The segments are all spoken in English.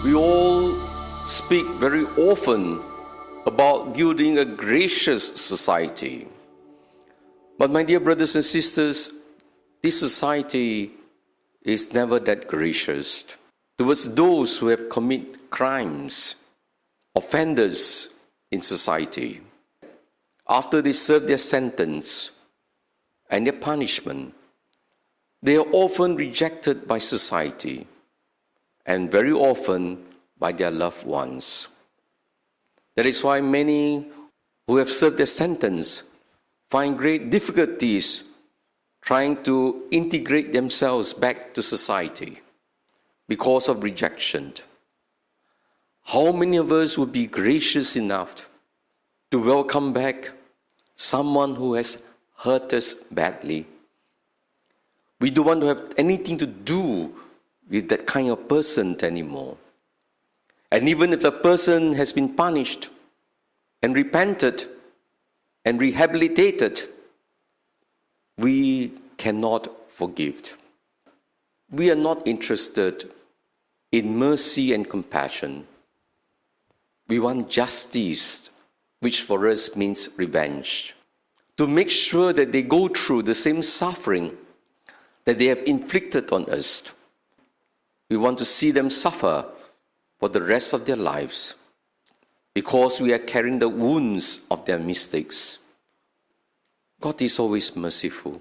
We all speak very often about building a gracious society. But my dear brothers and sisters, this society is never that gracious towards those who have committed crimes, offenders in society. After they serve their sentence and their punishment, they are often rejected by society and very often by their loved ones. That is why many who have served their sentence find great difficulties trying to integrate themselves back to society because of rejection. How many of us would be gracious enough to welcome back someone who has hurt us badly? We don't want to have anything to do with that kind of person anymore. And even if the person has been punished and repented and rehabilitated, we cannot forgive. We are not interested in mercy and compassion. We want justice, which for us means revenge, to make sure that they go through the same suffering that they have inflicted on us. We want to see them suffer for the rest of their lives because we are carrying the wounds of their mistakes. God is always merciful.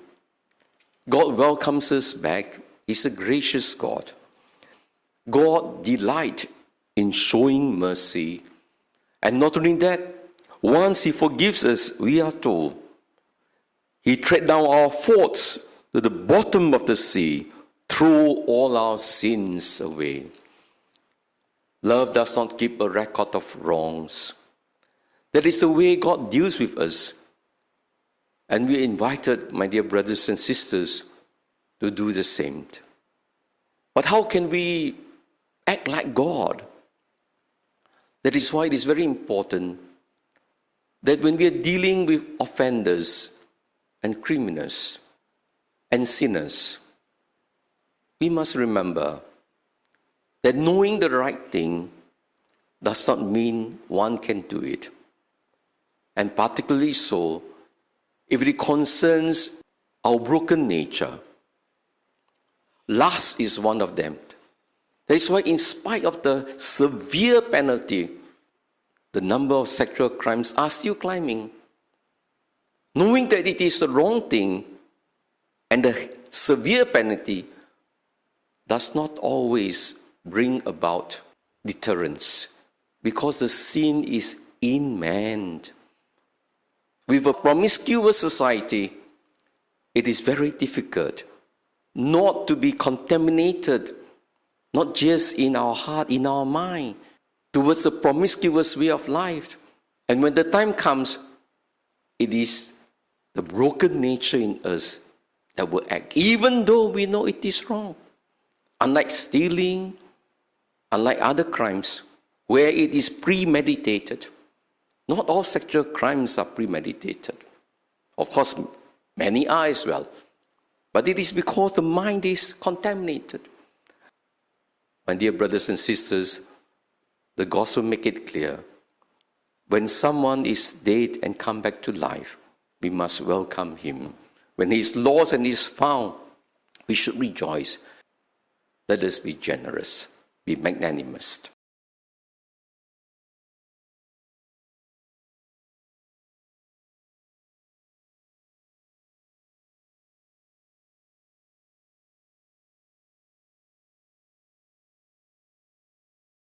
God welcomes us back. He's a gracious God. God delights in showing mercy. And not only that, once He forgives us, we are told, He tread down our faults to the bottom of the sea, threw all our sins away. Love does not keep a record of wrongs. That is the way God deals with us. And we are invited, my dear brothers and sisters, to do the same. But how can we act like God? That is why it is very important that when we are dealing with offenders and criminals and sinners, we must remember that knowing the right thing does not mean one can do it. And particularly so, if it concerns our broken nature. Lust is one of them. That is why in spite of the severe penalty, the number of sexual crimes are still climbing. Knowing that it is the wrong thing and the severe penalty does not always bring about deterrence because the sin is in man. With a promiscuous society, it is very difficult not to be contaminated, not just in our heart, in our mind, towards a promiscuous way of life. And when the time comes, it is the broken nature in us that will act, even though we know it is wrong. Unlike stealing, unlike other crimes, where it is premeditated, not all sexual crimes are premeditated. Of course, many are as well. But it is because the mind is contaminated. My dear brothers and sisters, the gospel makes it clear. When someone is dead and come back to life, we must welcome him. When he is lost and is found, we should rejoice. Let us be generous, be magnanimous.